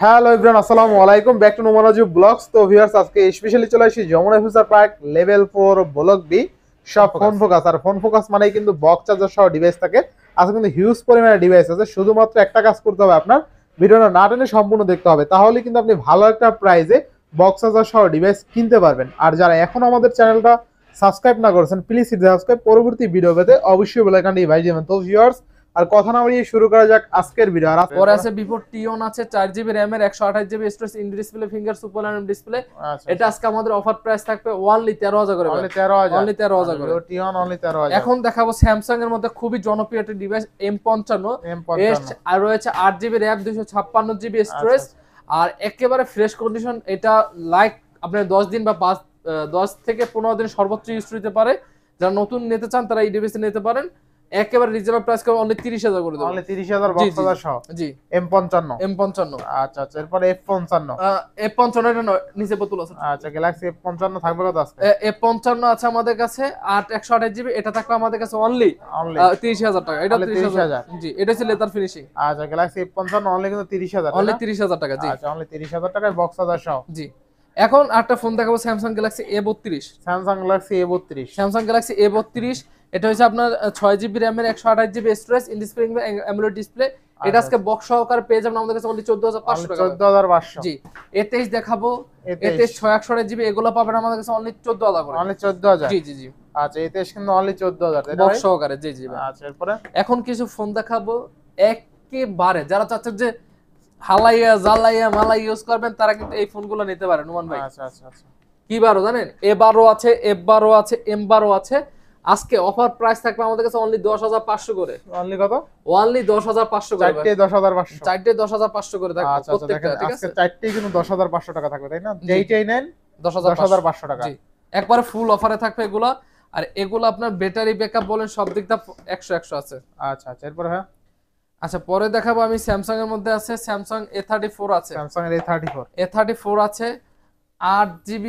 Hello everyone, আসসালামু আলাইকুম, back to Nomanaju blogs. তো ভিউয়ার্স, আজকে স্পেশালি চলে আসি Jamuna future park level 4 block B সব ফোন ফোকাস। আর ফোন ফোকাস মানেই কিন্তু বক্স চার্জার সহ ডিভাইস থাকে। আজকে কিন্তু হিউজ পরিমাণে ডিভাইস আছে, শুধুমাত্র একটা কাজ করতে হবে, আপনার ভিডিওটা না টেনে সম্পূর্ণ দেখতে হবে, তাহলে কিন্তু আপনি ভালো একটা প্রাইসে বক্স চার্জার সহ ডিভাইস কিনতে পারবেন। আর যারা এখন আমাদের চ্যানেলটা সাবস্ক্রাইব না করেছেন, প্লিজ সাবস্ক্রাইব, পরবর্তী ভিডিও পেতে অবশ্যই বেল আইকনটি বাজিয়ে দিবেন। তো ভিউয়ার্স, আর কথা না বাড়িয়ে শুরু করা যাক আজকের ভিডিও। আর পরে আছে ভিভো টি1 আছে 4GB RAM এর 128GB storage, in display finger super AMOLED display. এটা আজকে আমাদের অফার প্রাইস থাকবে অনলি 13000 করে। অনলি 13000 করে টি1 অনলি 13000। এখন দেখাবো স্যামসাং এর মধ্যে খুবই জনপ্রিয় একটা ডিভাইস M55 আর রয়েছে 8GB RAM 256GB স্টোরেজ। আর একেবারে ফ্রেশ কন্ডিশন, এটা লাইক আপনার 10 দিন বা 10 থেকে 15 দিন সর্বোচ্চ ইউজ করতে পারে। যারা নতুন নিতে চান তারা এই ডিভাইস নিতে পারেন, একেবারে রিজনেবল প্রাইস করে অনলি 30000 করে দেব। অনলি 30000 বক্স চার্জার সহ। জি M55। আচ্ছা, এরপর F55। F55 এর নিচে বোতল আছে। আচ্ছা, গ্যালাক্সি F55 থাকবে কত আজকে? F55 আছে আমাদের কাছে 128GB, এটা থাকবে আমাদের কাছে অনলি 30000 টাকা। এটা 30000। জি, এটা ছিল লেদার ফিনিশিং। আচ্ছা, গ্যালাক্সি F55 অনলি কিন্তু 30000। অনলি 30000 টাকা। জি, আচ্ছা, অনলি 30000 টাকায় বক্স চার্জার সহ। জি। এখন একটা ফোন দেখাবো Samsung Galaxy A32। Samsung Galaxy A32। Samsung Galaxy A32 এটা হচ্ছে আপনার 6GB RAM এর 128GB storage, in display AMOLED display. এটা আজকে বক্স সহকারে পেয়ে যাবেন আমাদের কাছে অনলি 14500 টাকা। 14500। জি। A23 দেখাবো, A23 628GB, এগুলো পাবেন আমাদের কাছে অনলি 14000 করে। অনলি 14000। জি। আচ্ছা, A23 কিন্তু অনলি 14000 তাই না? বক্স সহকারে। জি। আচ্ছা, এরপরে এখন কিছু ফোন দেখাবো একেবারে যারা চাচ্ছেন যে হালাইয়া জালাইয়া মালাই ইউজ করবেন, তারা কিন্তু এই ফোনগুলো নিতে পারেন নোমান ভাই। আচ্ছা। কি বারো জানেন? A12 আছে, F12 আছে, M12 আছে। আজকে অফার প্রাইস থাকবে আমাদের কাছে অনলি 10500 করে। অনলি কত? অনলি 10500 করে। চারটে 10500। চারটে 10500 করে থাকবে প্রত্যেকটা। ঠিক আছে, আজকে চারটেই কিন্তু 10500 টাকা থাকবে, তাই না? যেইটাই নেন 10500 টাকা। জি, একবারে ফুল অফারে থাকবে এগুলো। আর এগুলো আপনার ব্যাটারি ব্যাকআপ বলেন সব দিক দিয়ে 100 আছে। আচ্ছা, এরপর হ্যাঁ। আচ্ছা, পরে দেখাবো আমি স্যামসাং এর মধ্যে আছে স্যামসাং A34 আছে। স্যামসাং এর A34 আছে 8GB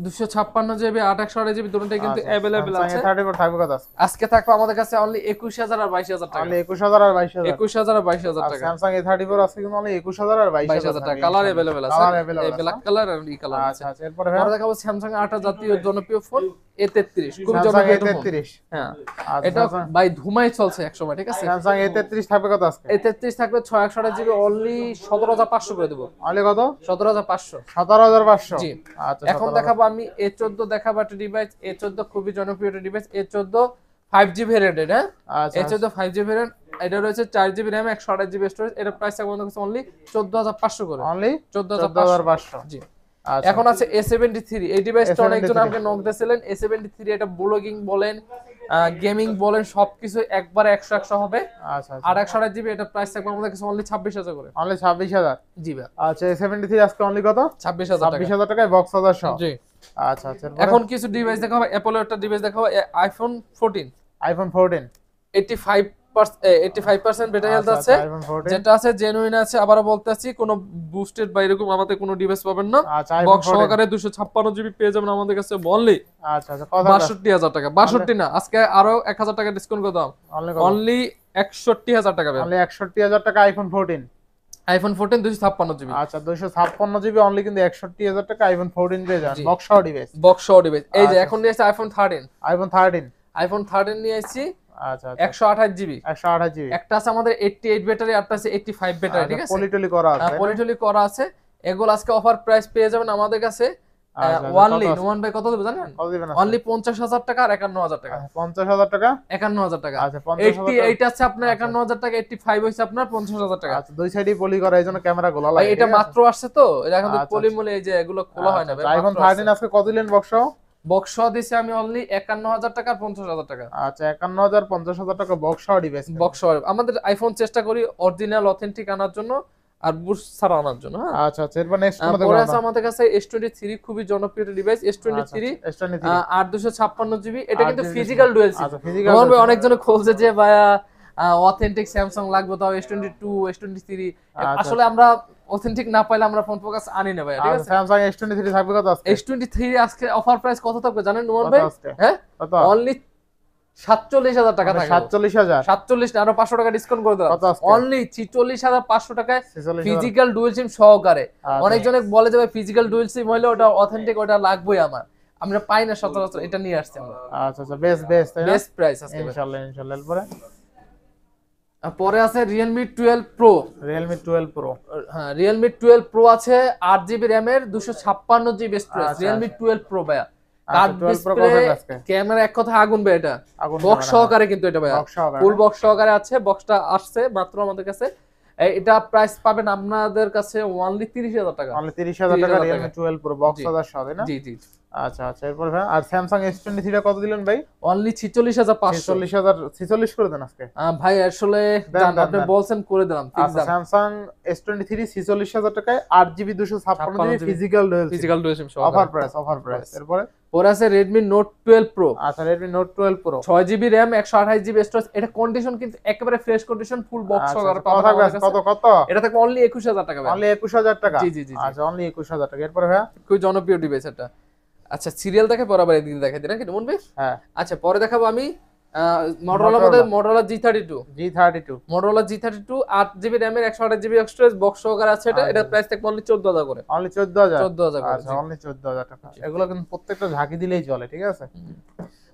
256GB 828GB দুটোটাই কিন্তু अवेलेबल আছে। A34 থাকবে কত? আজকে থাকবে আমাদের কাছে অনলি 21000 আর 22000 টাকা। অনলি 21000 আর 22000। 21000 আর 22000 টাকা। স্যামসাং A34 আজকে কিন্তু অনলি 21000 আর 22000 টাকা। কালার अवेलेबल আছে, এই ব্ল্যাক কালার আর এই কালার আছে। আচ্ছা, এরপর হ্যাঁ দেখাবো স্যামসাং 8 জাতীয় জনপ্রিয় ফোন A33, খুব জনপ্রিয় A33। হ্যাঁ, এটা ভাই ধুমাই চলছে এক সময়। ঠিক আছে, স্যামসাং A33 থাকবে কত আজকে? A33 থাকবে 628GB অনলি 17500 করে দেব। অনলি কত? 17500। 17500। জি। আচ্ছা, এখন দেখাবো আমি A14 দেখাবো একটা ডিভাইস। A14 খুবই জনপ্রিয় একটা ডিভাইস। A14 5G variant. হ্যাঁ, A14 5G ভেরিয়েন্ট। এটা রয়েছে 4GB RAM 128GB স্টোরেজ। এটা প্রাইস থাকবে আমাদের কাছে অনলি 14500 করে। অনলি 14500। জি। এখন আছে A73। এই ডিভাইসটা অনেকজন আমাকে নক দিয়েছিলেন। A73 এটা ব্লগিং বলেন, গেমিং বলেন, সবকিছু একবারে 100 হবে। আচ্ছা। আর 128GB, এটা প্রাইস থাকবে আমাদের কাছে অনলি 26000 করে। অনলি 26000। জি ভাই। আচ্ছা, A73 আজকে অনলি কত? 26000 টাকা। 26000 টাকায় বক্স চার্জার সহ। জি। আচ্ছা, এখন কিছু ডিভাইস দেখাবো। অ্যাপলের একটা ডিভাইস দেখাবো, আইফোন 14। আইফোন 14 85% ব্যাটারি হেলথ আছে, যেটা আছে জেনুইন আছে। আবারো বলতেছি, কোনো বুস্টেড বা এরকম আমাদের কোনো ডিভাইস পাবেন না। বক্স সহকারে 256GB পেয়ে যাবেন আমাদের কাছে অনলি। আচ্ছা, 62000 টাকা। 62 না, আজকে আরো 1000 টাকা ডিসকাউন্ট করে দাম। অনলি 61000 টাকা। অনলি 61000 টাকা আইফোন 14। IPhone 14 256GB। আচ্ছা, 256GB অনলি কিন্তু 61000 টাকা আইফোন 14 পেয়ে যান বক্স সহ ডিভাইস। বক্স সহ ডিভাইস। এই যে এখন নিয়ে আসছে আইফোন 13। আইফোন 13 নিয়ে আসছি। আচ্ছা, 128GB। একটা আছে আমাদের 88 ব্যাটারি, একটা আছে 85 ব্যাটারি। ঠিক আছে, পলিটলি করা আছে। এগুলো আজকে অফার প্রাইস পেয়ে যাবেন আমাদের কাছে অনলি। নোমান ভাই কত দেব জানেন? অনলি 50000 টাকা আর 51000 টাকা। 50000 টাকা 51000 টাকা। আচ্ছা, 50000 আছে আপনার 51000 টাকা, 85 হইছে আপনার 50000 টাকা। আচ্ছা, দুই সাইডেই পলি করা, এইজন্য ক্যামেরা গোলা লাগে। এটা মাত্র আসছে তো, এখন তো পলি মলে এই যে এগুলো খোলা হয় না ভাই। আইফোন 13 আজকে কত দিলেন বক্স সহ দিছি আমি অনলি 51000 টাকা আর 50000 টাকা। আচ্ছা, 51000 50000 টাকা বক্স সহ ডিভাইস। বক্স সহ আমাদের আইফোন চেষ্টা করি অরিজিনাল অথেন্টিক আনার জন্য আর বুস্ট ছাড়া আনার জন্য। হ্যাঁ, আচ্ছা, এরপর নেক্সট কোন পরে আছে আমাদের কাছে S23, খুবই জনপ্রিয় ডিভাইস। S23 8 256GB। এটা কিন্তু ফিজিক্যাল ডুয়াল সিম। আচ্ছা, অনেকজন খোঁজে যে ভাইয়া অথেন্টিক স্যামসাং লাগবে, তাও S22 S23। আসলে আমরা অথেন্টিক না পাইলে আমরা ফোন ফোকাস আনি না ভাই। ঠিক আছে, স্যামসাং S23 থাকবে কত আজকে? S23 আজকে অফার প্রাইস কত থাকবে জানেন নোমান ভাই? হ্যাঁ, অনলি 47,000 টাকা থাকবে। 47,000 47 না, আরো 500 টাকা ডিসকাউন্ট করে দিলাম। কত আজকে? অনলি 46,500 টাকায় 46,000 ফিজিক্যাল ডুয়াল সিম সহকারে। আচ্ছা। অনেকজনে বলে যাবে ফিজিক্যাল ডুয়াল সিম হইলে ওটা অথেন্টিক, ওটা লাগবেই আমার। আমরা পাই না সচরাচর, এটা নিয়ে আসছি আমরা। আচ্ছা আচ্ছা, বেস্ট তাই না? বেস্ট প্রাইস আজকে। ইনশাআল্লাহ এরপরে আর পরে আছে Realme 12 Pro। Realme 12 Pro। হ্যাঁ, Realme 12 Pro আছে 8GB RAM এর 256GB স্টোরেজ। আচ্ছা, Realme 12 Pro ভাইয়া। আচ্ছা, কার্ড 12 Pro ডিসপ্লে, কত আজকে? ক্যামেরা এক কথা আগুন ভাই, এটা আগুন বক্স ক্যামেরা, সহকারে কিন্তু এটা ভাইয়া, বক্স সহকারে ফুল না? বক্স সহকারে আছে। বক্সটা আসছে মাত্র আমাদের কাছে। এটা প্রাইস পাবেন আপনাদের কাছে অনলি 30,000 টাকা। অনলি 30,000 টাকা 30,000 Realme 12 Pro বক্স জি। হাজার সাথে না? জি জি। আচ্ছা আচ্ছা, এরপর ভাই আর Samsung S23 টা কত দিলেন ভাই? অনলি 46,500। 46,000 করে দেন আজকে। ভাই আসলে দেন, আপনি দেন। বলছেন করে দিলাম, ঠিক আচ্ছা, দাম। Samsung S23 46,000 টাকায় 8GB 256GB physical dual physical dual SIM offer সহকারে। প্রাইস। এরপরে পরে আছে Redmi Note 12 Pro। আচ্ছা, Redmi Note 12 Pro 6GB RAM 128GB storage. এটা কন্ডিশন কিন্তু একেবারে ফ্রেশ কন্ডিশন, ফুল বক্স আচ্ছা, সহকারে কত পাবেন থাকবে? আমাদের কাছে। কত এটা থাকবে অনলি 21,000 টাকা ভাই। অনলি 21,000 টাকা? জি, জি, জি, জি। আচ্ছা, অনলি 21,000 টাকা। এরপরে ভাই খুব জনপ্রিয় ডিভাইস এটা। আচ্ছা, সিরিয়াল দেখে পরে আবার এদিকে দেখাই দিন, কেমন ভাই? হ্যাঁ, আচ্ছা, পরে দেখাবো আমি Motorola মধ্যে Motorola G32। G32 Motorola G32 8GB RAM এর 128GB স্টোরেজ বক্স সহকারে আছে। এটা প্রাইস থাকবে অনলি 14,000 করে। অনলি 14,000? 14,000 করে। আচ্ছা, অনলি 14,000 টাকা। এগুলো কিন্তু প্রত্যেকটা ঝাঁকি দিলেই চলে, ঠিক আছে?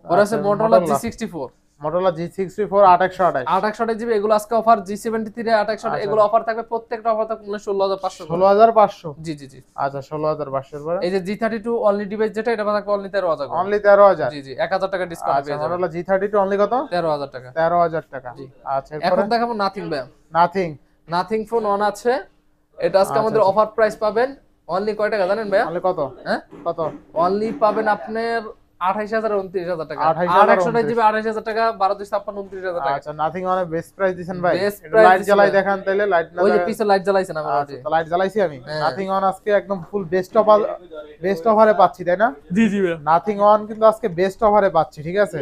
পরে আছে Motorola G64। Motorola G64 8128 828GB, এগুলো আজকে অফার। G73 828, এগুলো অফার থাকবে, প্রত্যেকটা অফার থাকবে 16,500 করে। 16,500? জি জি জি। আচ্ছা, 16,500 এর পরে এই যে G32 অনলি ডিভাইস যেটা, এটা থাকবে অনলি 13,000 করে। অনলি 13,000? জি জি, 1,000 টাকা ডিসকাউন্ট আচ্ছা, পেয়ে যাবেন। Motorola G32 অনলি কত? 13,000 টাকা। 13,000 টাকা। জি। আচ্ছা, এখন এরপরে দেখাবো নাথিং ভাই। নাথিং ফোন অন আছে। এটা আজকে আমাদের অফার প্রাইস পাবেন অনলি কয় টাকা জানেন ভাই? অনলি কত? হ্যাঁ, কত? অনলি পাবেন আপনার 28,000 29,000 টাকা। 28,000 128GB 28,000 টাকা, 12,256 29,000 টাকা। আচ্ছা, নাথিং মানে বেস্ট প্রাইস দিবেন ভাই। Best একটু price লাইট দিছি জ্বালাই ভাই। দেখান তাইলে, লাইট না ওই যে জ্বালা- পিছে লাইট জ্বালাইছেন আমার আচ্ছা, তো লাইট জ্বালাইছি আমি। হ্যাঁ। নাথিং অন আজকে একদম ফুল বেস্ট অফারে পাচ্ছি, তাই না? জি জি ভাই। নাথিং অন কিন্তু আজকে বেস্ট অফারে পাচ্ছি, ঠিক আছে?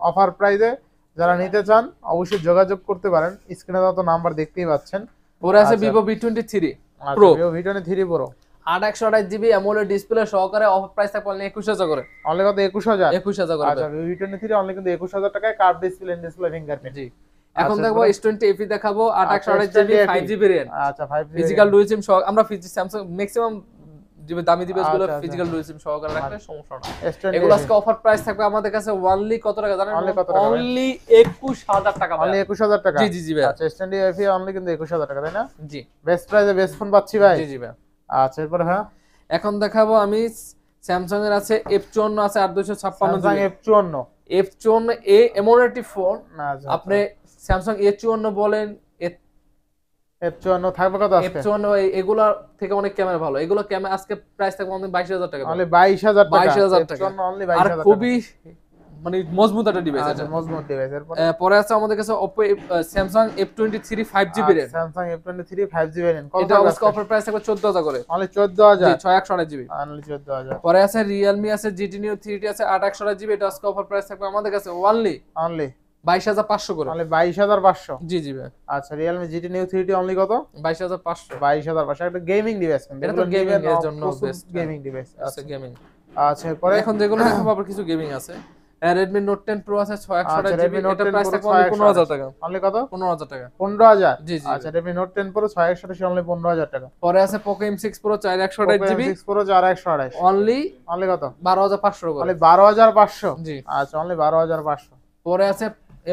অফার প্রাইসে যারা নিতে চান অবশ্যই যোগাযোগ করতে পারেন। স্ক্রিনে তো নাম্বার দেখতেই পাচ্ছেন। পরে আছে আচ্ছা। Vivo V23 আচ্ছা, Pro Vivo V23 Pro 828GB AMOLED display সহকারে অফার প্রাইস থাকবে অনলি 21,000 করে। অনলি কত? 21,000? 21,000 করে। আচ্ছা, Vivo V23 অনলি কিন্তু 21,000 টাকায় কার্ভ ডিসপ্লে ফিঙ্গারপ্রিন্ট। জি। এখন আচ্ছা, দেখবো এরপরে? S20 FE দেখাবো আচ্ছা, 828GB S20 5GB RAM আচ্ছা, 5GB ফিজিক্যাল ডুয়াল সিম সহ। আমরা স্যামসাং ম্যাক্সিমাম যে দামি ডিভাইসগুলো আচ্ছা, আচ্ছা। ফিজিক্যাল ডুয়াল সিম সহকারে রাখলে সমস্যা না। S20 এগুলো আজকে অফার প্রাইস থাকবে আমাদের কাছে অনলি কত টাকা জানেন? Only কত টাকা ভাই? অনলি 21,000 টাকা ভাই। অনলি 21,000 টাকা? জি জি জি ভাই। আচ্ছা, S20 FE অনলি কিন্তু 21,000 টাকা, তাই না? জি বেস্ট প্রাইসে বেস্ট ফোন পাচ্ছি ভাই। জি জি ভাই। আচ্ছা, এরপরে হ্যাঁ এখন দেখাবো আমি স্যামসাং এর আছে F54 আছে 8256 Samsung F54 F54 এ এমন একটি ফোন, আচ্ছা, আপনি স্যামসাং A54 বলেন, F54 থাকবে কত আজকে? F54 এগুলা থেকে অনেক ক্যামেরা ভালো। এগুলো ক্যামেরা আজকে প্রাইস থাকবে আমাদের 22,000 টাকা। অনলি 22,000 টাকা? 22,000 টাকা। F54 অনলি আর 22,000 টাকা। খুবই মানে মজবুত একটা ডিভাইস আচ্ছা, আছে। মজবুত ডিভাইস। এরপর পরে আছে আমাদের কাছে Oppo Samsung F23 5GB RAM। Samsung F23 5GB RAM কত এটা টাকা? আজকে অফার প্রাইস থাকবে 14,000 করে। অনলি জি 14,000? 6128GB। অনলি 14,000? পরে আছে Realme আছে GT Neo 3T আছে 828GB। এটা আজকে অফার প্রাইস থাকবে আমাদের কাছে অনলি অনলি 22,500 করে। অনলি 22,500? জি জি ভাই। আচ্ছা, Realme GT Neo 3T only কত? 22,500। 22,500 একটা গেমিং ডিভাইস কিন্তু। এটা তো গেমিং এর জন্য বেস্ট গেমিং ডিভাইস। আছে গেমিং। আচ্ছা, এরপরে এখন যেগুলো দেখাবো আবার কিছু গেমিং আছে। Redmi Note 10 Pro আছে 6128GB। Redmi Note এটা 10 প্রাইস Pro থাকবে অনলি 15,000 টাকা। অনলি কত? 15,000 টাকা। 15,000? জি জি। আচ্ছা, Redmi Note 10 Pro 6128 অনলি 15,000 টাকা। পরে আছে Poco M6 Pro 4128GB। Poco M6 Pro 4128 only only কত? 12,500 করে। অনলি 12,500? জি। আচ্ছা, অনলি 12,500? পরে আছে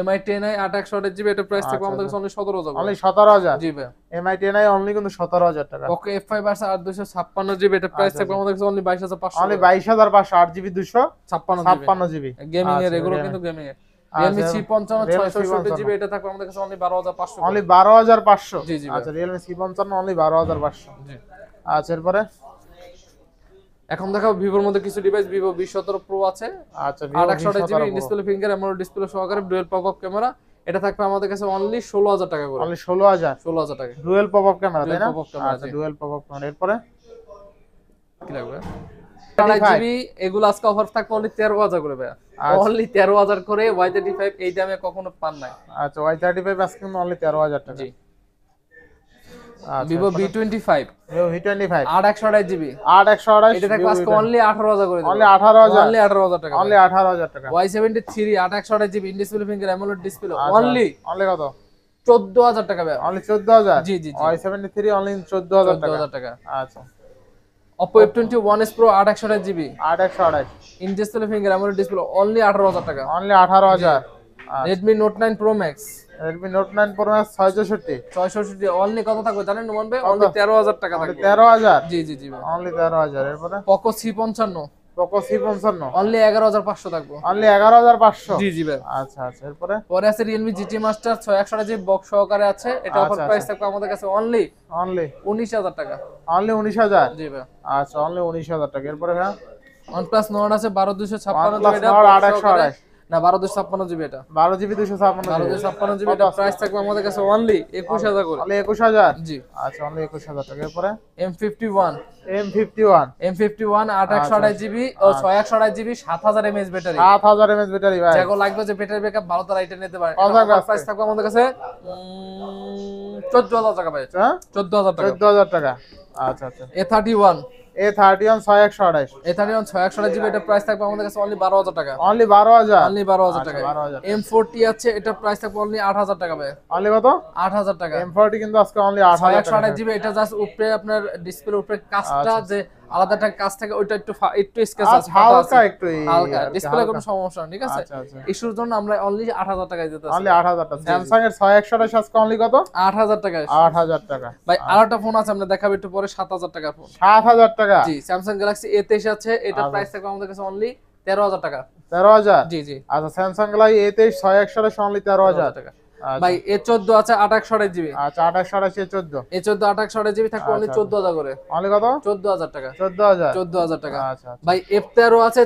MI 10i 828GB। এটা প্রাইস থাকবে আচ্ছা, আমাদের কাছে অনলি 17,000 করে। অনলি 17,000? জি ভাই। MI 10i অনলি কিন্তু 17,000 টাকা। Poco F5 আছে 8256GB। এটা প্রাইস আচ্ছা, থাকবে আমাদের কাছে অনলি 22,500 অনলি করে। 22,500 8GB 56GB 256GB গেমিং এর, আচ্ছা, এগুলো Realme। কিন্তু গেমিং এর। আচ্ছা, Realme C55 Realme 664GB। এটা থাকবে আমাদের কাছে অনলি 12,500 করে। অনলি 12,500? জি, জি, আচ্ছা, Realme C55 অনলি 12,500? জি। আচ্ছা, এরপরে এখন দেখাবো ভিভোর মধ্যে কিছু ডিভাইস। Vivo V17 Pro আছে আচ্ছা, Vivo 828GB V17 display finger AMOLED display সহকারে ডুয়াল পপআপ ক্যামেরা। এটা থাকবে আমাদের কাছে অনলি 16,000 টাকা করে। অনলি 16,000? 16,000 টাকা। ডুয়াল পপআপ ক্যামেরা, তাই না? Dual pop-up camera, আচ্ছা, জি। Dual popup camera. এরপরে কি লাগবে? 8GB এগুলো আজকে অফার থাকবে অনলি 13,000 করে ভাই। আচ্ছা। অনলি 13,000 করে। Y35 এই দামে কখনো পান নাই। আচ্ছা, Y35 আজকে কিন্তু অনলি 13,000 টাকা। জি। Vivo V25 Vivo V25 8/128GB 8/128 এটা থাকবে আজকে অনলি 18000 করে দেব অনলি 18000 অনলি 18000 টাকা অনলি 18000 টাকা Y73 8/128GB in display finger AMOLED display only only কত 14000 টাকা ভাই অনলি 14000 জি জি Y73 অনলি 14000 টাকা 14000 টাকা আচ্ছা Oppo F21 One Pro 8/128GB 8/128 in display finger AMOLED display only 18000 টাকা only 18000 Redmi Note 9 Pro Max Redmi Note 9 Pro Max 664 664 only কত থাকবে জানেন নোমান ভাই অনলি 13000 টাকা থাকবে 13000 জি জি জি ভাই অনলি 13000 এরপরে Poco C55 Poco C55 only 11500 থাকবে অনলি 11500 জি জি ভাই আচ্ছা আচ্ছা এরপরে পরে আছে Realme GT Master 661GB box সহকারে আছে এটা অফার প্রাইস থাকবে আমাদের কাছে অনলি অনলি 19000 টাকা অনলি 19000 জি ভাই আচ্ছা অনলি 19000 টাকা এরপরে হ্যাঁ OnePlus Nord আছে 12256 OnePlus এটা Nord 8/128 না 12256GB এটা 12GB 256 12256GB এটা প্রাইস থাকবে আমাদের কাছে অনলি 21000 করে অনলি 21000 জি আচ্ছা অনলি 21000 টাকা এরপরে M51 M51 8/128GB ও 6/128GB 7000 mAh battery 7000 mAh battery ভাই যাগো লাগবে যে ব্যাটারি ব্যাকআপ ভালো তারা এটা নিতে পারে কত টাকা প্রাইস থাকবে আমাদের কাছে 14000 টাকা ভাই হ্যাঁ 14000 টাকা 14000 টাকা আচ্ছা আচ্ছা A31 A31 6128 A31 6/128GB এটা প্রাইস থাকবে আমাদের কাছে অনলি 12000 টাকা অনলি 12000 অনলি 12000 টাকা 12000 M40 আছে এটা প্রাইস থাকবে অনলি 8000 টাকা ভাই অনলি কত 8000 টাকা M40 কিন্তু আজকে অনলি 8000 টাকা 6/128GB এটা জাস্ট উপরে আপনার ডিসপ্লের উপরে কাজটা যে আলাদা একটা কাজ থাকে ওইটা একটু স্কেচ আছে হালকা একটু হালকা ডিসপ্লে কোনো সমস্যা নেই ঠিক আছে আচ্ছা আচ্ছা ইস্যুর জন্য আমরা অনলি 8000 টাকায় দিতেছি অনলি 8000 টাকা স্যামসাং এর 6128 আজকে অনলি কত 8000 টাকা 8000 টাকা ভাই আরেকটা ফোন আছে আমরা দেখাবো একটু পরে 7000 টাকার ফোন 7000 টাকা জি Samsung Galaxy A23 আছে এটা প্রাইস থাকবে আমাদের কাছে অনলি 13000 টাকা 13000 জি জি আচ্ছা স্যামসাং Galaxy A23 6128 অনলি 13000 টাকা ভাই A14 আছে 8/128GB আচ্ছা 2828 A14 A14 8/128GB থাকবে অনলি 14000 করে অনলি কত 14000 টাকা 14000 টাকা আচ্ছা ভাই F13 আছে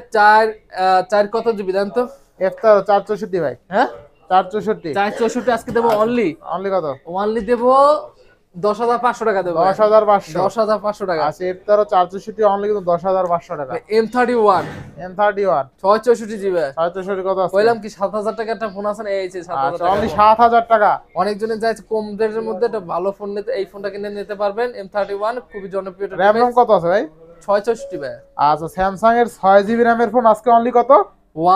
4 কত জিবি জানেন তো F13 464 ভাই হ্যাঁ 464 464 আজকে দেব অনলি অনলি কত অনলি দেব 10500 টাকা দেব 10500 10500 টাকা আচ্ছা F13 464 অনলি কিন্তু 10500 টাকা M31 M31 664 জিবি 664 কত আছে কইলাম কি 7000 টাকা একটা ফোন আছে না এই যে 7000 আচ্ছা টাকা অনলি 7000 টাকা অনেকজনে যায় কম রেঞ্জের মধ্যে একটা ভালো ফোন নিতে এই ফোনটা কিনে নিতে পারবেন M31 খুবই জনপ্রিয় একটা RAM ROM কত আছে ভাই 664 ভাই আচ্ছা স্যামসাং এর 6GB RAM এর ফোন আজকে অনলি কত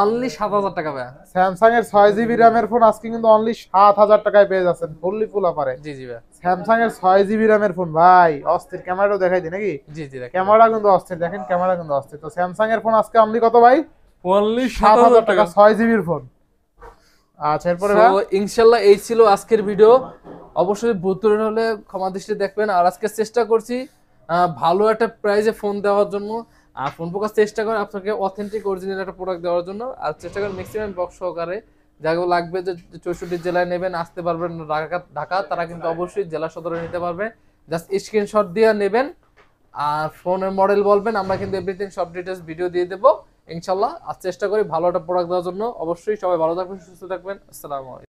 অনলি 7000 টাকা ভাই স্যামসাং এর 6GB RAM এর ফোন আজকে কিন্তু অনলি 7000 টাকায় পেয়ে যাচ্ছেন ফুললি ফুল অফারে জি জি ভাই স্যামসাং এর 6GB RAM এর ফোন ভাই অস্থির ক্যামেরাও দেখাই দিই নাকি জি জি ক্যামেরা কিন্তু অস্থির দেখেন ক্যামেরা কিন্তু অস্থির তো স্যামসাং এর ফোন আজকে অনলি কত ভাই অনলি 7000 টাকা 6GB এর ফোন আচ্ছা এরপরে তো ইনশাআল্লাহ এই ছিল আজকের ভিডিও অবশ্যই ভুল ত্রুটি হলে ক্ষমা দৃষ্টি দেখবেন আর আজকে চেষ্টা করছি ভালো একটা প্রাইসে ফোন দেওয়ার জন্য আর ফোন ফোকাস চেষ্টা করে আপনাকে অথেন্টিক অরিজিনাল একটা প্রোডাক্ট দেওয়ার জন্য আর চেষ্টা করেন ম্যাক্সিমাম বক্স সহকারে যাগুলো লাগবে যে 64 জেলায় নেবেন আসতে পারবেন ঢাকা তারা কিন্তু অবশ্যই জেলা সদরে নিতে পারবে জাস্ট স্ক্রিনশট দিয়ে নেবেন আর ফোনের মডেল বলবেন আমরা কিন্তু এভরিথিং সব ডিটেইলস ভিডিও দিয়ে দেব ইনশাআল্লাহ আর চেষ্টা করি ভালো একটা প্রোডাক্ট দেওয়ার জন্য অবশ্যই সবাই ভালো থাকবেন সুস্থ থাকবেন আসসালামু আলাইকুম